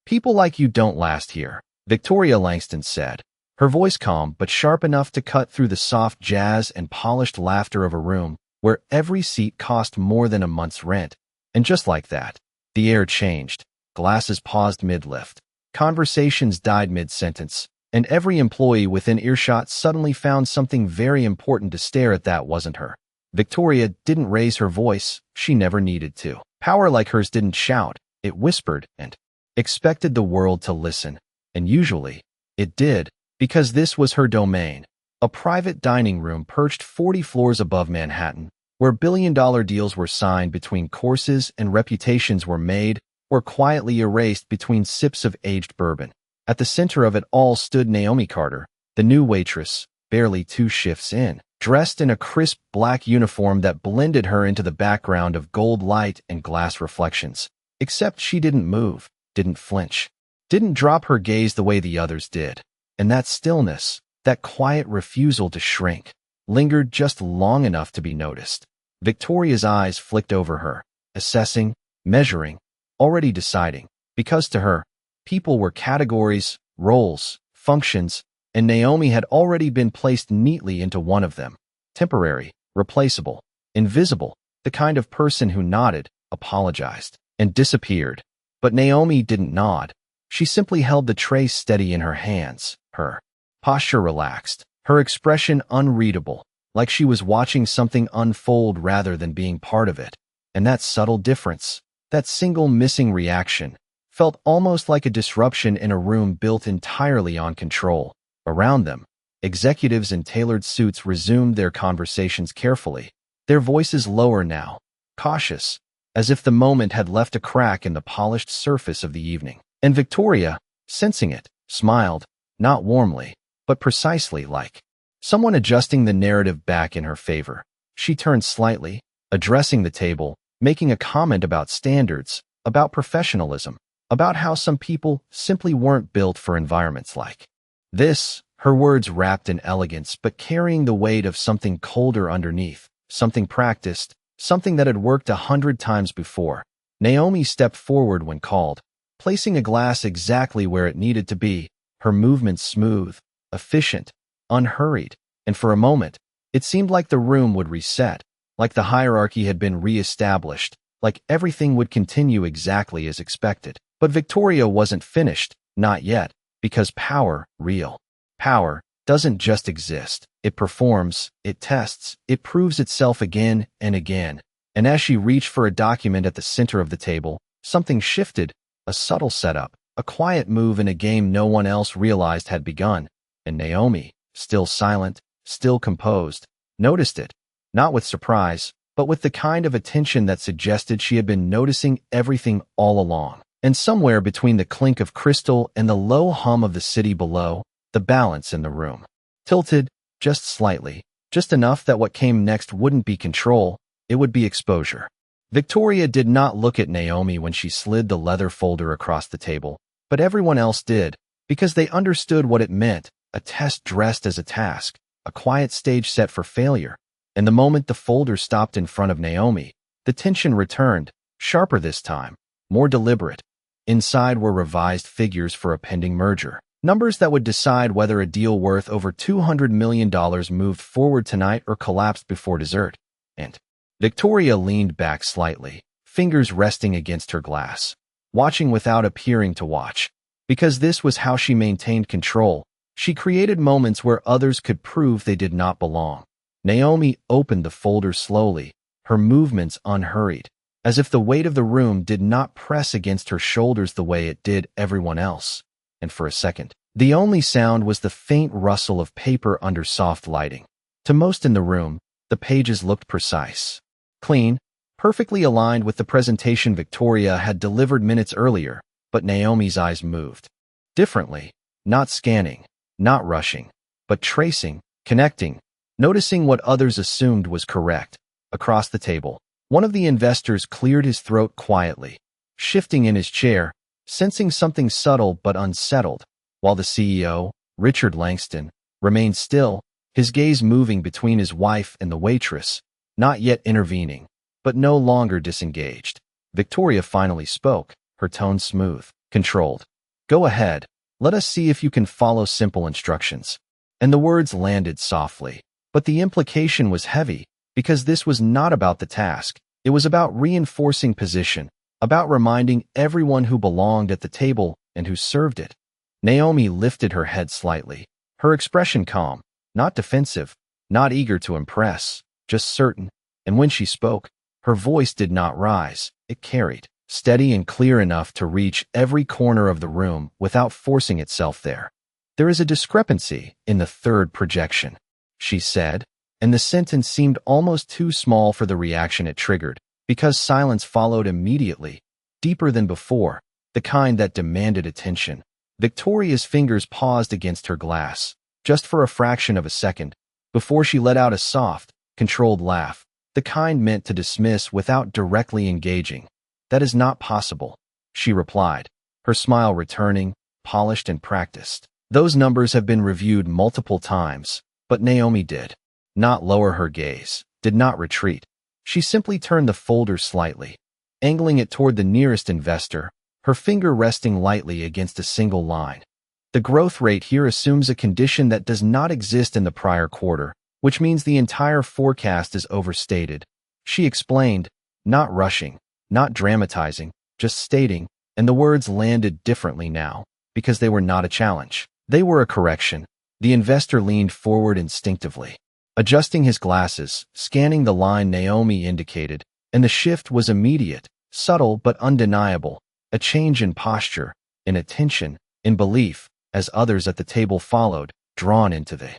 People like you don't last here, Victoria Langston said, her voice calm but sharp enough to cut through the soft jazz and polished laughter of a room where every seat cost more than a month's rent. And just like that, the air changed. Glasses paused mid-lift. Conversations died mid-sentence, and every employee within earshot suddenly found something very important to stare at that wasn't her. Victoria didn't raise her voice. She never needed to. Power like hers didn't shout. It whispered and expected the world to listen. And usually, it did, because this was her domain. A private dining room perched 40 floors above Manhattan, where billion-dollar deals were signed between courses and reputations were made or quietly erased between sips of aged bourbon. At the center of it all stood Naomi Carter, the new waitress, barely 2 shifts in, dressed in a crisp black uniform that blended her into the background of gold light and glass reflections. Except she didn't move, didn't flinch, didn't drop her gaze the way the others did. And that stillness, that quiet refusal to shrink, lingered just long enough to be noticed. Victoria's eyes flicked over her, assessing, measuring, already deciding, because to her, people were categories, roles, functions, and Naomi had already been placed neatly into one of them. Temporary, replaceable, invisible, the kind of person who nodded, apologized, and disappeared. But Naomi didn't nod. She simply held the tray steady in her hands, her posture relaxed, her expression unreadable, like she was watching something unfold rather than being part of it. And that subtle difference, that single missing reaction, felt almost like a disruption in a room built entirely on control. Around them, executives in tailored suits resumed their conversations carefully, their voices lower now, cautious, as if the moment had left a crack in the polished surface of the evening. And Victoria, sensing it, smiled, not warmly, but precisely like someone adjusting the narrative back in her favor. She turned slightly, addressing the table, making a comment about standards, about professionalism, about how some people simply weren't built for environments like this, her words wrapped in elegance but carrying the weight of something colder underneath, something practiced, something that had worked 100 times before. Naomi stepped forward when called, placing a glass exactly where it needed to be, her movements smooth, efficient, unhurried, and for a moment, it seemed like the room would reset, like the hierarchy had been re-established, like everything would continue exactly as expected. But Victoria wasn't finished, not yet, because power, real power, doesn't just exist. It performs, it tests, it proves itself again and again. And as she reached for a document at the center of the table, something shifted, a subtle setup, a quiet move in a game no one else realized had begun. And Naomi, still silent, still composed, noticed it, not with surprise, but with the kind of attention that suggested she had been noticing everything all along. And somewhere between the clink of crystal and the low hum of the city below, the balance in the room tilted, just slightly, just enough that what came next wouldn't be control, it would be exposure. Victoria did not look at Naomi when she slid the leather folder across the table, but everyone else did, because they understood what it meant, a test dressed as a task, a quiet stage set for failure. And the moment the folder stopped in front of Naomi, the tension returned, sharper this time, more deliberate. Inside were revised figures for a pending merger, numbers that would decide whether a deal worth over $200 million moved forward tonight or collapsed before dessert. And Victoria leaned back slightly, fingers resting against her glass, watching without appearing to watch. Because this was how she maintained control, she created moments where others could prove they did not belong. Naomi opened the folder slowly, her movements unhurried, as if the weight of the room did not press against her shoulders the way it did everyone else. And for a second, the only sound was the faint rustle of paper under soft lighting. To most in the room, the pages looked precise, clean, perfectly aligned with the presentation Victoria had delivered minutes earlier, but Naomi's eyes moved differently, not scanning, not rushing, but tracing, connecting, noticing what others assumed was correct. Across the table, one of the investors cleared his throat quietly, shifting in his chair, sensing something subtle but unsettled, while the CEO, Richard Langston, remained still, his gaze moving between his wife and the waitress, not yet intervening, but no longer disengaged. Victoria finally spoke, her tone smooth, controlled. Go ahead. Let us see if you can follow simple instructions. And the words landed softly. But the implication was heavy, because this was not about the task. It was about reinforcing position, about reminding everyone who belonged at the table and who served it. Naomi lifted her head slightly, her expression calm, not defensive, not eager to impress, just certain. And when she spoke, her voice did not rise, it carried, steady and clear enough to reach every corner of the room without forcing itself there. There is a discrepancy in the third projection, she said, and the sentence seemed almost too small for the reaction it triggered, because silence followed immediately, deeper than before, the kind that demanded attention. Victoria's fingers paused against her glass, just for a fraction of a second, before she let out a soft, controlled laugh, the kind meant to dismiss without directly engaging. That is not possible, she replied, her smile returning, polished and practiced. Those numbers have been reviewed multiple times, but Naomi did not lower her gaze, did not retreat. She simply turned the folder slightly, angling it toward the nearest investor, her finger resting lightly against a single line. The growth rate here assumes a condition that does not exist in the prior quarter, which means the entire forecast is overstated. She explained, not rushing, not dramatizing, just stating, and the words landed differently now, because they were not a challenge. They were a correction. The investor leaned forward instinctively, adjusting his glasses, scanning the line Naomi indicated, and the shift was immediate, subtle but undeniable, a change in posture, in attention, in belief, as others at the table followed, drawn into the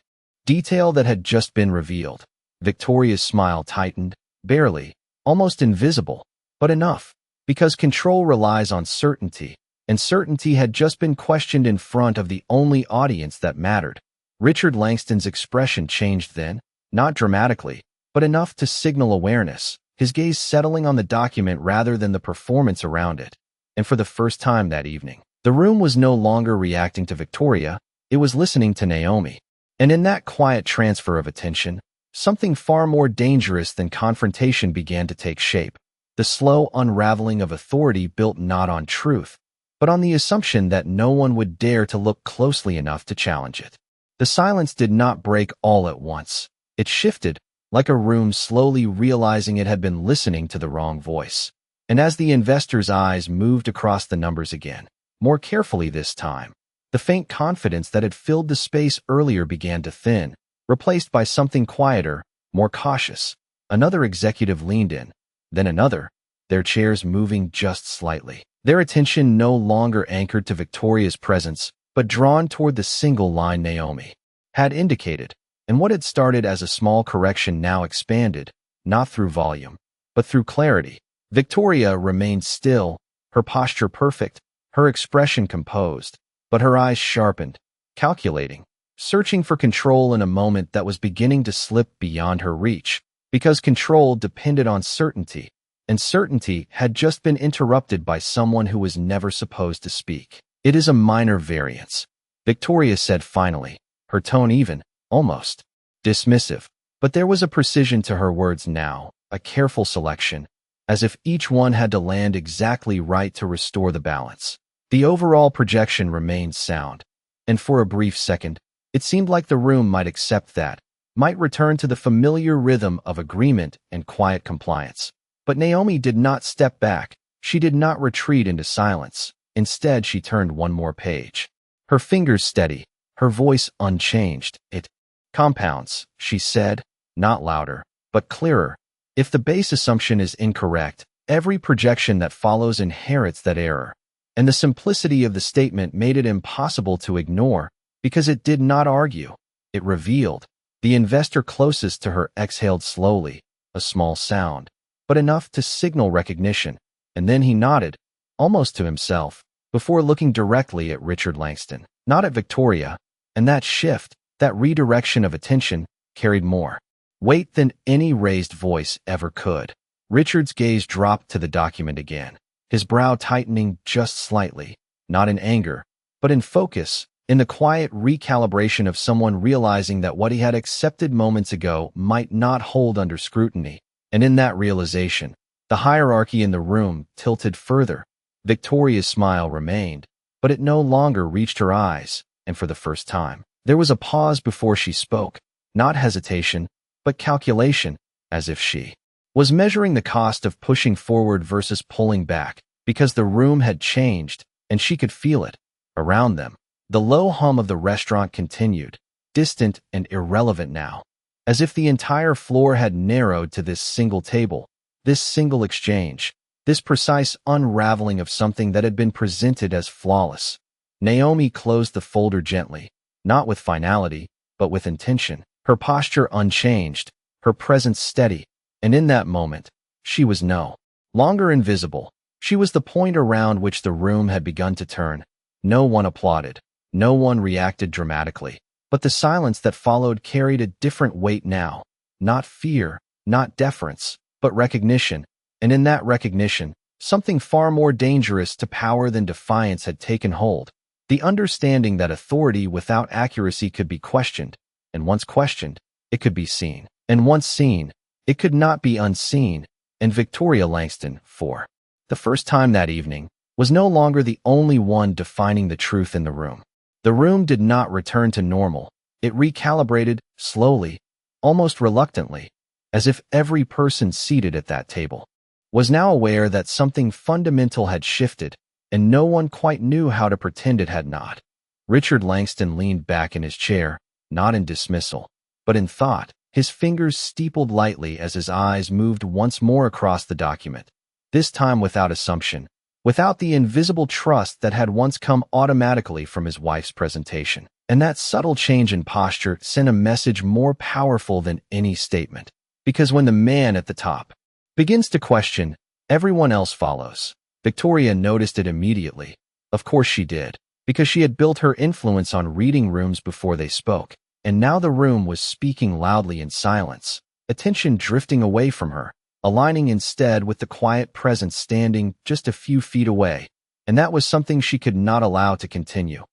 detail that had just been revealed. Victoria's smile tightened, barely, almost invisible, but enough, because control relies on certainty, and certainty had just been questioned in front of the only audience that mattered. Richard Langston's expression changed then, not dramatically, but enough to signal awareness, his gaze settling on the document rather than the performance around it. And for the first time that evening, the room was no longer reacting to Victoria, it was listening to Naomi. And in that quiet transfer of attention, something far more dangerous than confrontation began to take shape. The slow unraveling of authority built not on truth, but on the assumption that no one would dare to look closely enough to challenge it. The silence did not break all at once. It shifted, like a room slowly realizing it had been listening to the wrong voice. And as the investor's eyes moved across the numbers again, more carefully this time, the faint confidence that had filled the space earlier began to thin, replaced by something quieter, more cautious. Another executive leaned in, then another, their chairs moving just slightly. Their attention no longer anchored to Victoria's presence, but drawn toward the single line Naomi had indicated, and what had started as a small correction now expanded, not through volume, but through clarity. Victoria remained still, her posture perfect, her expression composed, but her eyes sharpened, calculating, searching for control in a moment that was beginning to slip beyond her reach, because control depended on certainty, and certainty had just been interrupted by someone who was never supposed to speak. It is a minor variance, Victoria said finally, her tone even, almost, dismissive. But there was a precision to her words now, a careful selection, as if each one had to land exactly right to restore the balance. The overall projection remained sound, and for a brief second, it seemed like the room might accept that, might return to the familiar rhythm of agreement and quiet compliance. But Naomi did not step back. She did not retreat into silence. Instead, she turned one more page. Her fingers steady, her voice unchanged. It compounds, she said, not louder, but clearer. If the base assumption is incorrect, every projection that follows inherits that error. And the simplicity of the statement made it impossible to ignore, because it did not argue. It revealed. The investor closest to her exhaled slowly, a small sound, but enough to signal recognition, and then he nodded, almost to himself, before looking directly at Richard Langston, not at Victoria, and that shift, that redirection of attention, carried more weight than any raised voice ever could. Richard's gaze dropped to the document again, his brow tightening just slightly, not in anger, but in focus, in the quiet recalibration of someone realizing that what he had accepted moments ago might not hold under scrutiny. And in that realization, the hierarchy in the room tilted further. Victoria's smile remained, but it no longer reached her eyes, and for the first time, there was a pause before she spoke, not hesitation, but calculation, as if she was measuring the cost of pushing forward versus pulling back, because the room had changed, and she could feel it. Around them, the low hum of the restaurant continued, distant and irrelevant now, as if the entire floor had narrowed to this single table, this single exchange, this precise unraveling of something that had been presented as flawless. Naomi closed the folder gently, not with finality, but with intention, her posture unchanged, her presence steady, and in that moment, she was no longer invisible. She was the point around which the room had begun to turn. No one applauded, no one reacted dramatically, but the silence that followed carried a different weight now. Not fear, not deference, but recognition, and in that recognition, something far more dangerous to power than defiance had taken hold. The understanding that authority without accuracy could be questioned, and once questioned, it could be seen, and once seen, it could not be unseen, and Victoria Langston, for the first time that evening, was no longer the only one defining the truth in the room. The room did not return to normal. It recalibrated, slowly, almost reluctantly, as if every person seated at that table was now aware that something fundamental had shifted, and no one quite knew how to pretend it had not. Richard Langston leaned back in his chair, not in dismissal, but in thought, his fingers steepled lightly as his eyes moved once more across the document, this time without assumption, without the invisible trust that had once come automatically from his wife's presentation. And that subtle change in posture sent a message more powerful than any statement, because when the man at the top begins to question, everyone else follows. Victoria noticed it immediately. Of course she did, because she had built her influence on reading rooms before they spoke, and now the room was speaking loudly in silence, attention drifting away from her, aligning instead with the quiet presence standing just a few feet away, and that was something she could not allow to continue.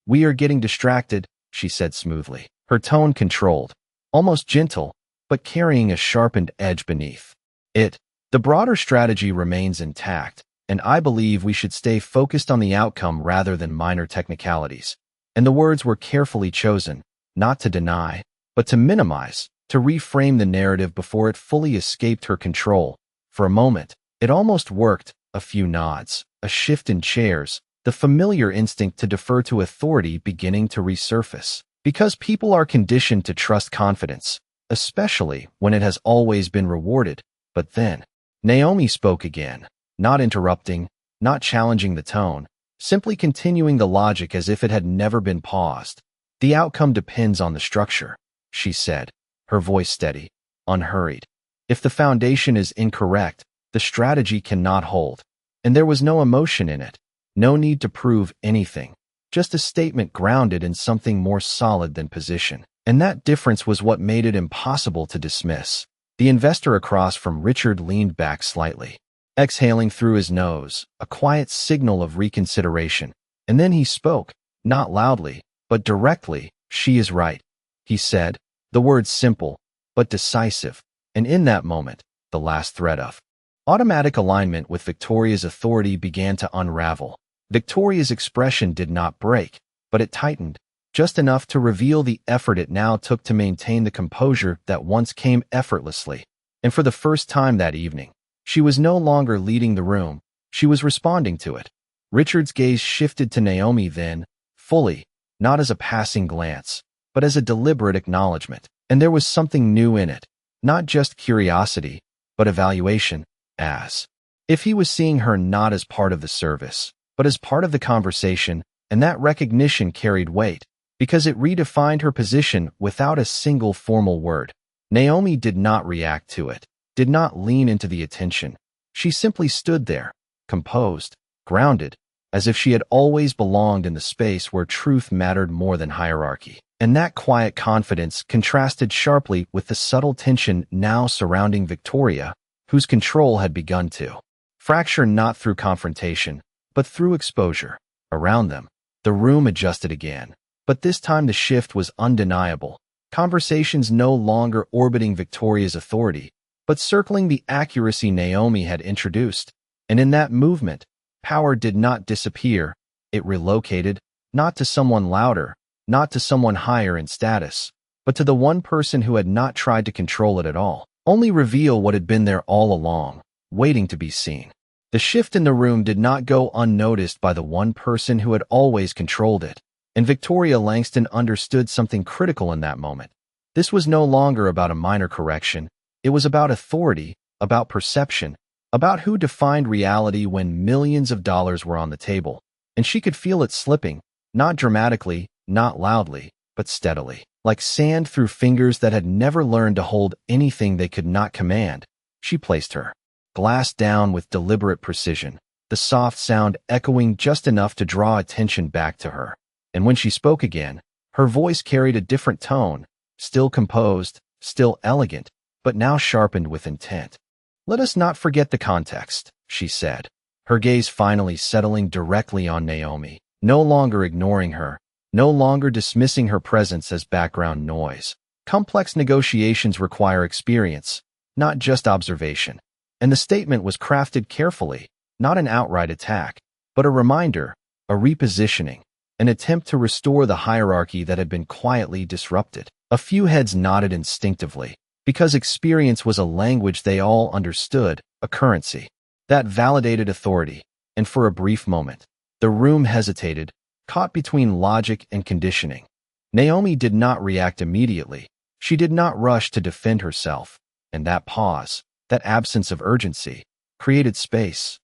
"We are getting distracted," she said smoothly, her tone controlled, almost gentle, but carrying a sharpened edge beneath it. "The broader strategy remains intact, and I believe we should stay focused on the outcome rather than minor technicalities." And the words were carefully chosen, not to deny, but to minimize, to reframe the narrative before it fully escaped her control. For a moment, it almost worked, a few nods, a shift in chairs, the familiar instinct to defer to authority beginning to resurface. Because people are conditioned to trust confidence, especially when it has always been rewarded. But then, Naomi spoke again, not interrupting, not challenging the tone, simply continuing the logic as if it had never been paused. "The outcome depends on the structure," she said, her voice steady, unhurried. "If the foundation is incorrect, the strategy cannot hold." And there was no emotion in it, no need to prove anything, just a statement grounded in something more solid than position. And that difference was what made it impossible to dismiss. The investor across from Richard leaned back slightly, exhaling through his nose, a quiet signal of reconsideration. And then he spoke, not loudly, but directly. "She is right," he said, the words simple, but decisive. And in that moment, the last thread of automatic alignment with Victoria's authority began to unravel. Victoria's expression did not break, but it tightened, just enough to reveal the effort it now took to maintain the composure that once came effortlessly. And for the first time that evening, she was no longer leading the room, she was responding to it. Richard's gaze shifted to Naomi then, fully, not as a passing glance, but as a deliberate acknowledgement. And there was something new in it, not just curiosity, but evaluation, as if he was seeing her not as part of the service, but as part of the conversation, and that recognition carried weight, because it redefined her position without a single formal word. Naomi did not react to it, did not lean into the attention. She simply stood there, composed, grounded, as if she had always belonged in the space where truth mattered more than hierarchy. And that quiet confidence contrasted sharply with the subtle tension now surrounding Victoria, whose control had begun to fracture not through confrontation, but through exposure. Around them, the room adjusted again, but this time the shift was undeniable. Conversations no longer orbiting Victoria's authority, but circling the accuracy Naomi had introduced. And in that movement, power did not disappear, It relocated, not to someone louder, not to someone higher in status, but to the one person who had not tried to control it at all, only reveal what had been there all along, waiting to be seen. The shift in the room did not go unnoticed by the one person who had always controlled it, and Victoria Langston understood something critical in that moment. This was no longer about a minor correction. It was about authority, about perception, about who defined reality when millions of dollars were on the table, and she could feel it slipping, not dramatically, not loudly, but steadily, like sand through fingers that had never learned to hold anything they could not command. She placed her glass down with deliberate precision, the soft sound echoing just enough to draw attention back to her. And when she spoke again, her voice carried a different tone, still composed, still elegant, but now sharpened with intent. "Let us not forget the context," she said, her gaze finally settling directly on Naomi, no longer ignoring her, no longer dismissing her presence as background noise. Complex negotiations require experience, not just observation. And the statement was crafted carefully, not an outright attack, but a reminder, a repositioning, an attempt to restore the hierarchy that had been quietly disrupted. A few heads nodded instinctively, because experience was a language they all understood, a currency that validated authority. And for a brief moment, the room hesitated, caught between logic and conditioning. Naomi did not react immediately. She did not rush to defend herself, and that pause, that absence of urgency, created space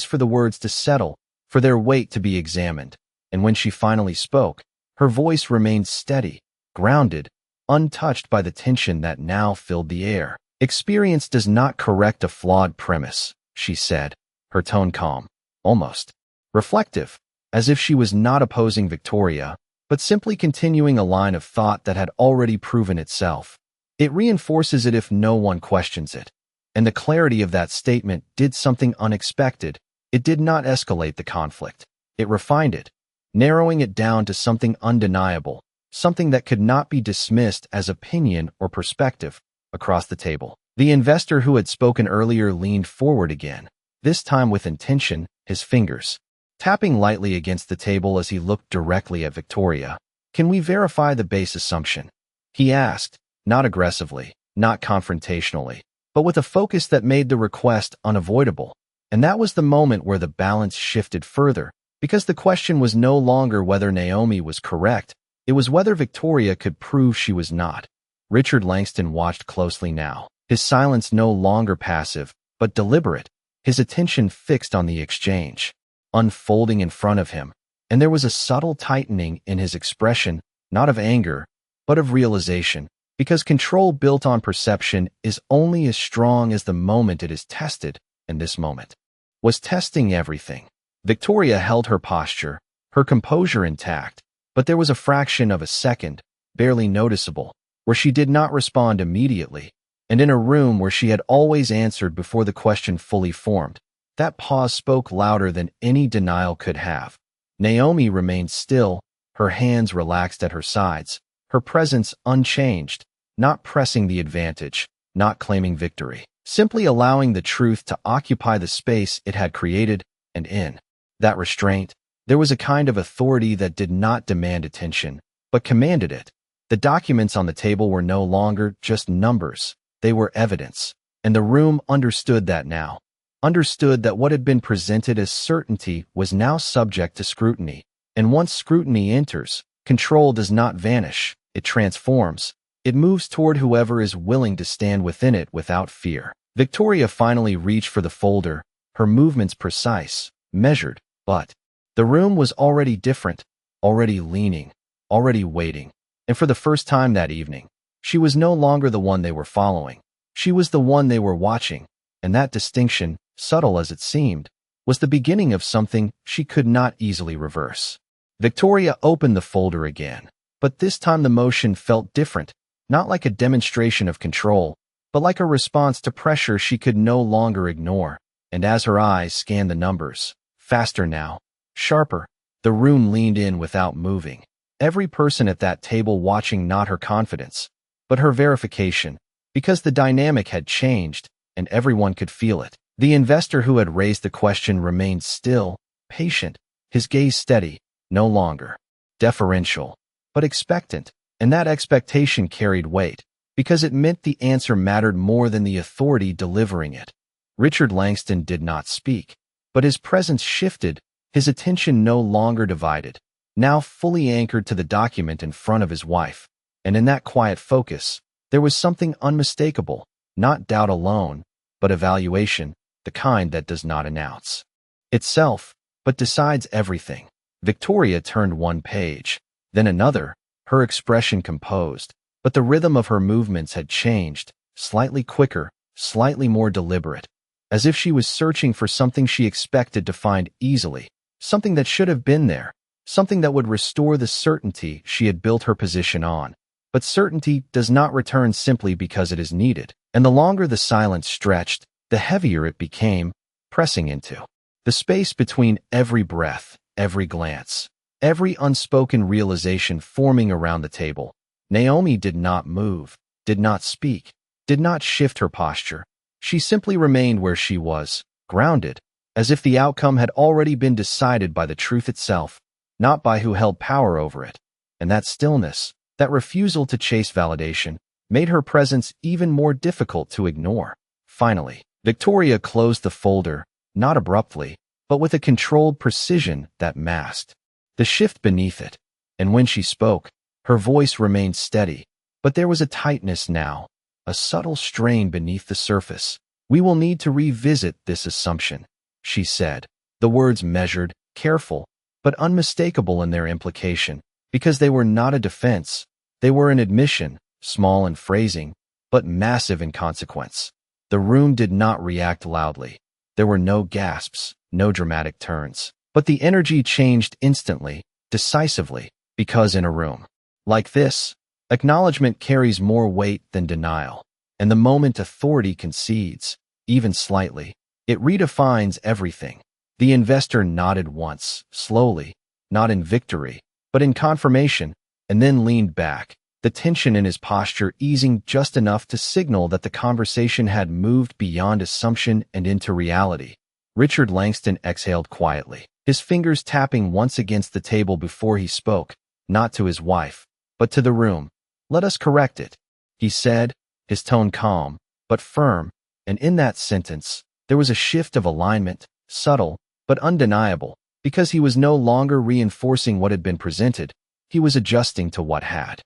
for the words to settle, for their weight to be examined. And when she finally spoke, her voice remained steady, grounded, untouched by the tension that now filled the air. "Experience does not correct a flawed premise," she said, her tone calm, almost reflective, as if she was not opposing Victoria, but simply continuing a line of thought that had already proven itself. It reinforces it if no one questions it. And the clarity of that statement did something unexpected. It did not escalate the conflict. It refined it, narrowing it down to something undeniable, something that could not be dismissed as opinion or perspective. Across the table, the investor who had spoken earlier leaned forward again, this time with intention, his fingers tapping lightly against the table as he looked directly at Victoria. "Can we verify the base assumption?" he asked, not aggressively, not confrontationally, but with a focus that made the request unavoidable. And that was the moment where the balance shifted further, because the question was no longer whether Naomi was correct, it was whether Victoria could prove she was not. Richard Langston watched closely now, his silence no longer passive, but deliberate, his attention fixed on the exchange unfolding in front of him, and there was a subtle tightening in his expression, not of anger, but of realization, because control built on perception is only as strong as the moment it is tested, and this moment was testing everything. Victoria held her posture, her composure intact, but there was a fraction of a second, barely noticeable, where she did not respond immediately, and in a room where she had always answered before the question fully formed, that pause spoke louder than any denial could have. Naomi remained still, her hands relaxed at her sides, her presence unchanged, not pressing the advantage, not claiming victory, simply allowing the truth to occupy the space it had created, and in that restraint, there was a kind of authority that did not demand attention, but commanded it. The documents on the table were no longer just numbers, they were evidence, and the room understood that now. Understood that what had been presented as certainty was now subject to scrutiny. And once scrutiny enters, control does not vanish, it transforms. It moves toward whoever is willing to stand within it without fear. Victoria finally reached for the folder, her movements precise, measured, but the room was already different, already leaning, already waiting. And for the first time that evening, she was no longer the one they were following. She was the one they were watching, and that distinction, subtle as it seemed, was the beginning of something she could not easily reverse. Victoria opened the folder again, but this time the motion felt different, not like a demonstration of control, but like a response to pressure she could no longer ignore. And as her eyes scanned the numbers, faster now, sharper, the room leaned in without moving. Every person at that table watching not her confidence, but her verification, because the dynamic had changed, and everyone could feel it. The investor who had raised the question remained still, patient, his gaze steady, no longer deferential, but expectant, and that expectation carried weight, because it meant the answer mattered more than the authority delivering it. Richard Langston did not speak, but his presence shifted, his attention no longer divided, now fully anchored to the document in front of his wife. And in that quiet focus, there was something unmistakable, not doubt alone, but evaluation, the kind that does not announce itself, but decides everything. Victoria turned one page, then another, her expression composed, but the rhythm of her movements had changed, slightly quicker, slightly more deliberate, as if she was searching for something she expected to find easily, something that should have been there, something that would restore the certainty she had built her position on. But certainty does not return simply because it is needed, and the longer the silence stretched, the heavier it became, pressing into the space between every breath, every glance, every unspoken realization forming around the table. Naomi did not move, did not speak, did not shift her posture. She simply remained where she was, grounded, as if the outcome had already been decided by the truth itself, not by who held power over it. And that stillness, that refusal to chase validation, made her presence even more difficult to ignore. Finally, Victoria closed the folder, not abruptly, but with a controlled precision that masked the shift beneath it. And when she spoke, her voice remained steady, but there was a tightness now, a subtle strain beneath the surface. "We will need to revisit this assumption," she said, the words measured, careful, but unmistakable in their implication, because they were not a defense, they were an admission, small in phrasing, but massive in consequence. The room did not react loudly. There were no gasps, no dramatic turns, but the energy changed instantly, decisively, because in a room like this, acknowledgement carries more weight than denial, and the moment authority concedes, even slightly, it redefines everything. The investor nodded once, slowly, not in victory, but in confirmation, and then leaned back, the tension in his posture easing just enough to signal that the conversation had moved beyond assumption and into reality. Richard Langston exhaled quietly, his fingers tapping once against the table before he spoke, not to his wife, but to the room. "Let us correct it," he said, his tone calm, but firm, and in that sentence, there was a shift of alignment, subtle, but undeniable, because he was no longer reinforcing what had been presented, he was adjusting to what had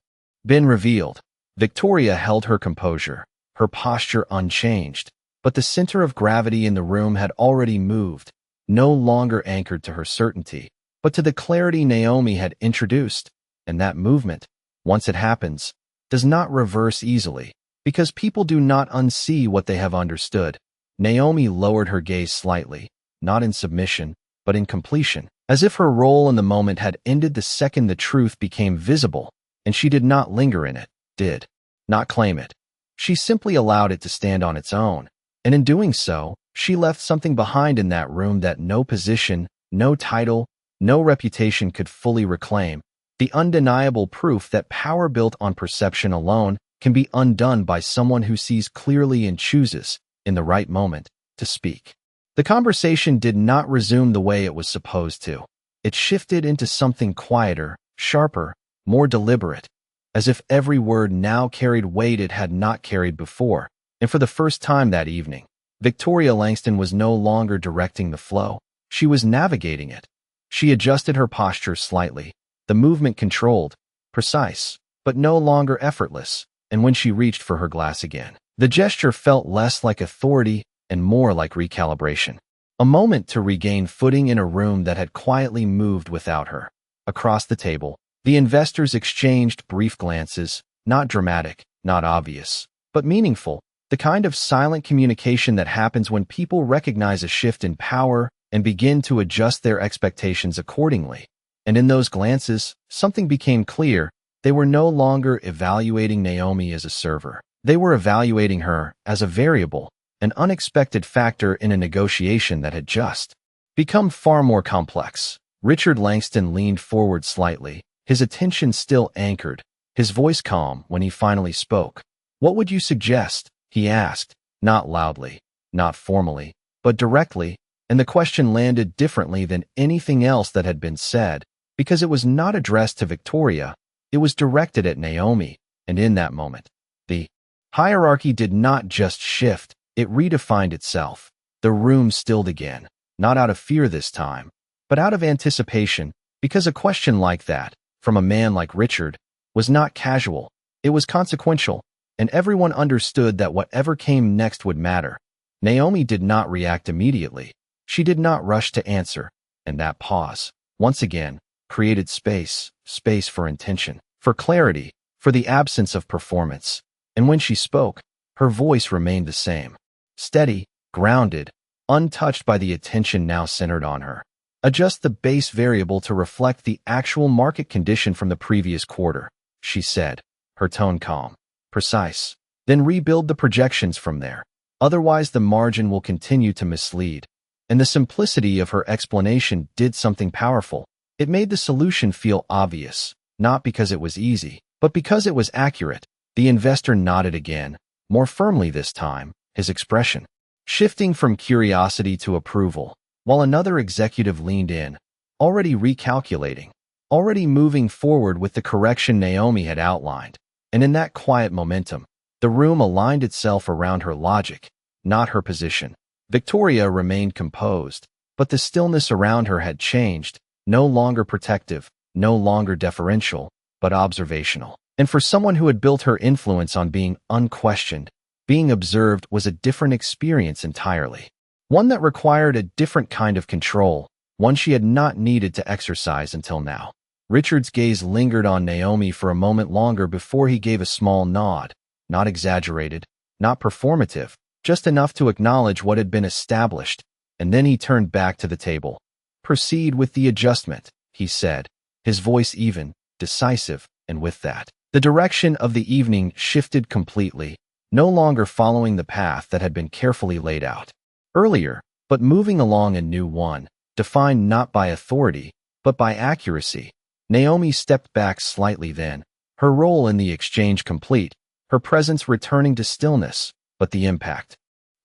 been revealed. Victoria held her composure, her posture unchanged, but the center of gravity in the room had already moved, no longer anchored to her certainty, but to the clarity Naomi had introduced, and that movement, once it happens, does not reverse easily, because people do not unsee what they have understood. Naomi lowered her gaze slightly, not in submission, but in completion, as if her role in the moment had ended the second the truth became visible, and she did not linger in it, did not claim it. She simply allowed it to stand on its own, and in doing so, she left something behind in that room that no position, no title, no reputation could fully reclaim. The undeniable proof that power built on perception alone can be undone by someone who sees clearly and chooses, in the right moment, to speak. The conversation did not resume the way it was supposed to. It shifted into something quieter, sharper, more deliberate, as if every word now carried weight it had not carried before. And for the first time that evening, Victoria Langston was no longer directing the flow. She was navigating it. She adjusted her posture slightly, the movement controlled, precise, but no longer effortless, and when she reached for her glass again, the gesture felt less like authority and more like recalibration. A moment to regain footing in a room that had quietly moved without her. Across the table, the investors exchanged brief glances, not dramatic, not obvious, but meaningful, the kind of silent communication that happens when people recognize a shift in power and begin to adjust their expectations accordingly. And in those glances, something became clear. They were no longer evaluating Naomi as a server. They were evaluating her as a variable, an unexpected factor in a negotiation that had just become far more complex. Richard Langston leaned forward slightly, his attention still anchored, his voice calm when he finally spoke. "What would you suggest?" he asked, not loudly, not formally, but directly, And the question landed differently than anything else that had been said, because it was not addressed to Victoria, it was directed at Naomi, and in that moment, the hierarchy did not just shift, it redefined itself. The room stilled again, not out of fear this time, but out of anticipation, because a question like that, from a man like Richard, was not casual, it was consequential, and everyone understood that whatever came next would matter. Naomi did not react immediately. She did not rush to answer, and that pause, once again, created space for intention, for clarity, for the absence of performance. And when she spoke, her voice remained the same, steady, grounded, untouched by the attention now centered on her. Adjust the base variable to reflect the actual market condition from the previous quarter, she said, her tone calm, precise. Then rebuild the projections from there. Otherwise, the margin will continue to mislead. And the simplicity of her explanation did something powerful. It made the solution feel obvious, not because it was easy, but because it was accurate. The investor nodded again, more firmly this time, his expression shifting from curiosity to approval, while another executive leaned in, already recalculating, already moving forward with the correction Naomi had outlined. And in that quiet momentum, the room aligned itself around her logic, not her position. Victoria remained composed, but the stillness around her had changed, no longer protective, no longer deferential, but observational. And for someone who had built her influence on being unquestioned, being observed was a different experience entirely. One that required a different kind of control, one she had not needed to exercise until now. Richard's gaze lingered on Naomi for a moment longer before he gave a small nod, not exaggerated, not performative, just enough to acknowledge what had been established, and then he turned back to the table. Proceed with the adjustment, he said, his voice even, decisive, and with that, the direction of the evening shifted completely, no longer following the path that had been carefully laid out earlier, but moving along a new one, defined not by authority, but by accuracy. Naomi stepped back slightly then, her role in the exchange complete, her presence returning to stillness, but the impact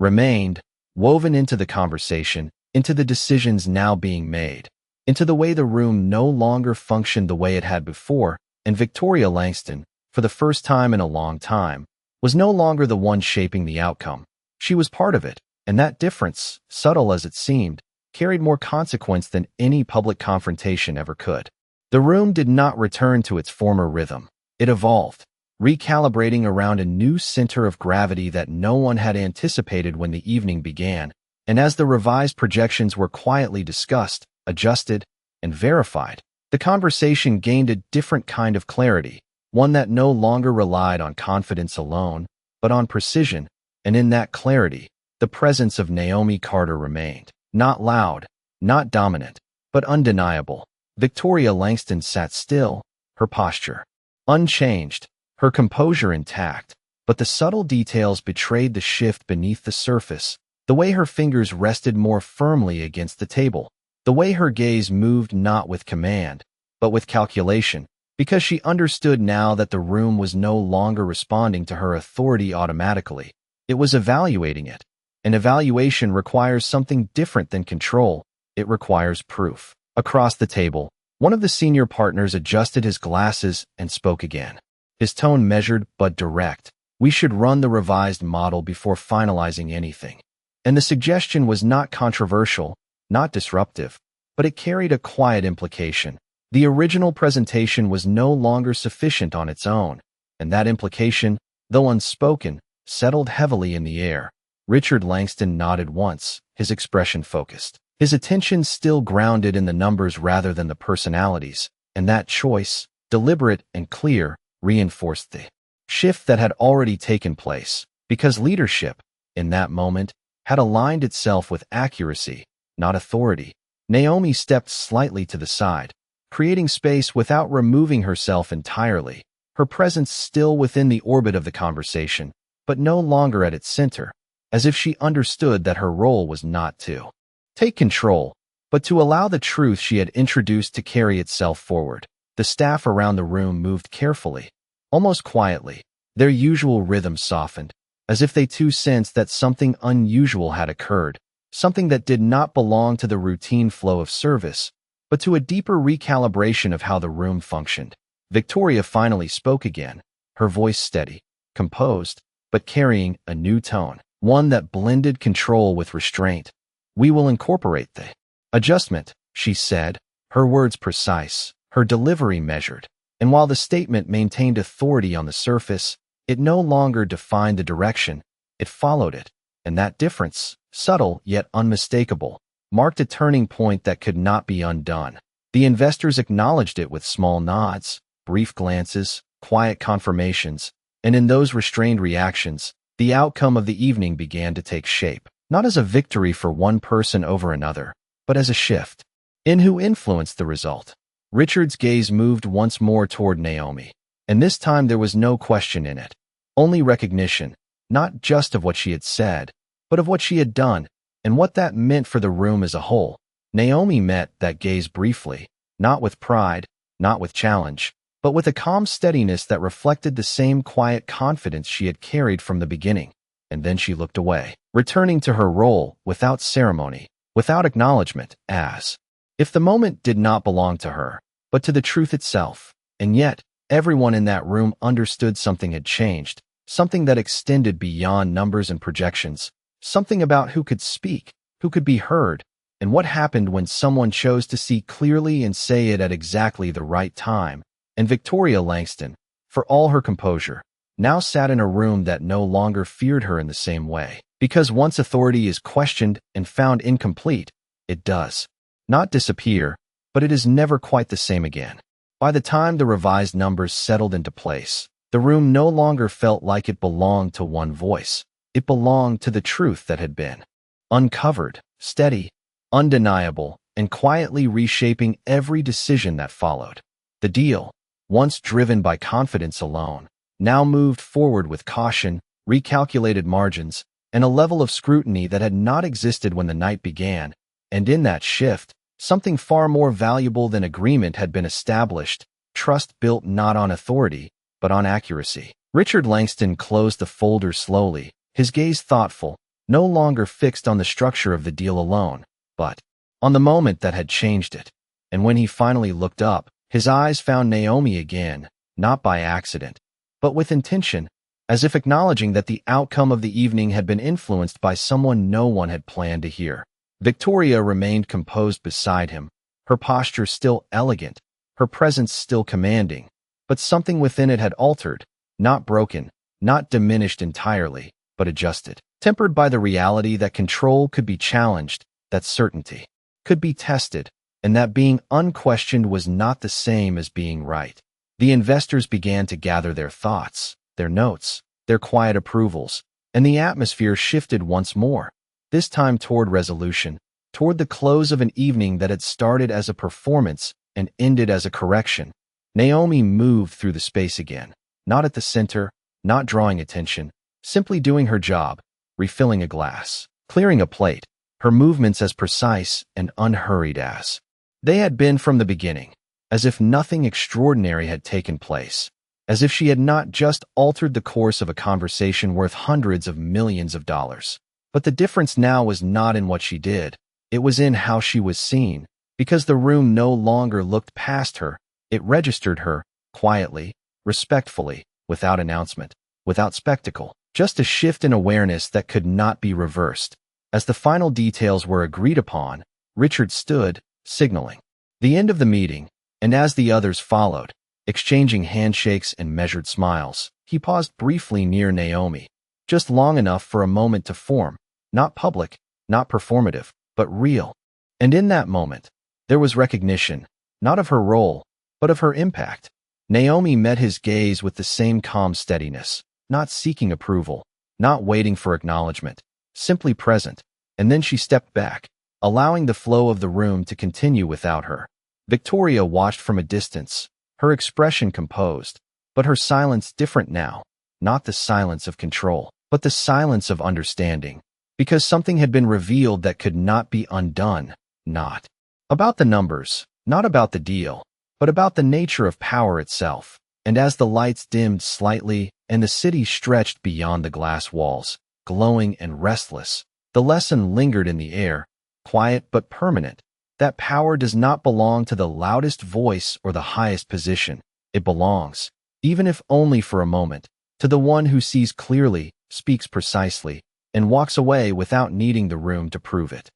remained, woven into the conversation, into the decisions now being made, into the way the room no longer functioned the way it had before, and Victoria Langston, for the first time in a long time, was no longer the one shaping the outcome. She was part of it, and that difference, subtle as it seemed, carried more consequence than any public confrontation ever could. The room did not return to its former rhythm. It evolved, recalibrating around a new center of gravity that no one had anticipated when the evening began, and as the revised projections were quietly discussed, adjusted, and verified, the conversation gained a different kind of clarity, one that no longer relied on confidence alone, but on precision, and in that clarity, the presence of Naomi Carter remained, not loud, not dominant, but undeniable. Victoria Langston sat still, her posture unchanged, her composure intact, but the subtle details betrayed the shift beneath the surface, the way her fingers rested more firmly against the table, the way her gaze moved not with command, but with calculation, because she understood now that the room was no longer responding to her authority automatically. It was evaluating it. An evaluation requires something different than control. It requires proof. Across the table, one of the senior partners adjusted his glasses and spoke again. His tone measured but direct. We should run the revised model before finalizing anything. And the suggestion was not controversial, not disruptive, but it carried a quiet implication. The original presentation was no longer sufficient on its own, and that implication, though unspoken, settled heavily in the air. Richard Langston nodded once, his expression focused, his attention still grounded in the numbers rather than the personalities, and that choice, deliberate and clear, reinforced the shift that had already taken place, because leadership, in that moment, had aligned itself with accuracy, not authority. Naomi stepped slightly to the side, creating space without removing herself entirely, her presence still within the orbit of the conversation, but no longer at its center, as if she understood that her role was not to take control, but to allow the truth she had introduced to carry itself forward. The staff around the room moved carefully, almost quietly, their usual rhythm softened, as if they too sensed that something unusual had occurred. something that did not belong to the routine flow of service, but to a deeper recalibration of how the room functioned. Victoria finally spoke again, her voice steady, composed, but carrying a new tone, one that blended control with restraint. "We will incorporate the adjustment," she said, her words precise, her delivery measured. And while the statement maintained authority on the surface, it no longer defined the direction, it followed it. And that difference, subtle yet unmistakable, marked a turning point that could not be undone. The investors acknowledged it with small nods, brief glances, quiet confirmations, and in those restrained reactions, the outcome of the evening began to take shape, not as a victory for one person over another, but as a shift in who influenced the result. Richard's gaze moved once more toward Naomi, and this time there was no question in it, only recognition, not just of what she had said, but of what she had done, and what that meant for the room as a whole. Naomi met that gaze briefly, not with pride, not with challenge, but with a calm steadiness that reflected the same quiet confidence she had carried from the beginning. And then she looked away, returning to her role without ceremony, without acknowledgement, as if the moment did not belong to her, but to the truth itself. And yet, everyone in that room understood something had changed, something that extended beyond numbers and projections, something about who could speak, who could be heard, and what happened when someone chose to see clearly and say it at exactly the right time. And Victoria Langston, for all her composure, now sat in a room that no longer feared her in the same way. Because once authority is questioned and found incomplete, it does not disappear, but it is never quite the same again. By the time the revised numbers settled into place, the room no longer felt like it belonged to one voice. It belonged to the truth that had been uncovered, steady, undeniable, and quietly reshaping every decision that followed. The deal, once driven by confidence alone, now moved forward with caution, recalculated margins, and a level of scrutiny that had not existed when the night began. And in that shift, something far more valuable than agreement had been established, trust built not on authority, but on accuracy. Richard Langston closed the folder slowly, his gaze thoughtful, no longer fixed on the structure of the deal alone, but on the moment that had changed it. And when he finally looked up, his eyes found Naomi again, not by accident, but with intention, as if acknowledging that the outcome of the evening had been influenced by someone no one had planned to hear. Victoria remained composed beside him, her posture still elegant, her presence still commanding, but something within it had altered, not broken, not diminished entirely, but adjusted, tempered by the reality that control could be challenged, that certainty could be tested, and that being unquestioned was not the same as being right. The investors began to gather their thoughts, their notes, their quiet approvals, and the atmosphere shifted once more, this time toward resolution, toward the close of an evening that had started as a performance and ended as a correction. Naomi moved through the space again, not at the center, not drawing attention, simply doing her job, refilling a glass, clearing a plate, her movements as precise and unhurried as they had been from the beginning, as if nothing extraordinary had taken place, as if she had not just altered the course of a conversation worth hundreds of millions of dollars. But the difference now was not in what she did, it was in how she was seen, because the room no longer looked past her, it registered her, quietly, respectfully, without announcement, without spectacle, just a shift in awareness that could not be reversed. As the final details were agreed upon, Richard stood, signaling the end of the meeting, and as the others followed, exchanging handshakes and measured smiles, he paused briefly near Naomi, just long enough for a moment to form, not public, not performative, but real. And in that moment, there was recognition, not of her role, but of her impact. Naomi met his gaze with the same calm steadiness, not seeking approval, not waiting for acknowledgement, simply present, and then she stepped back, allowing the flow of the room to continue without her. Victoria watched from a distance, her expression composed, but her silence different now, not the silence of control, but the silence of understanding, because something had been revealed that could not be undone, not about the numbers, not about the deal, but about the nature of power itself. And as the lights dimmed slightly and the city stretched beyond the glass walls, glowing and restless, The lesson lingered in the air, quiet but permanent. That power does not belong to the loudest voice or the highest position. It belongs, even if only for a moment, to the one who sees clearly, speaks precisely, and walks away without needing the room to prove it.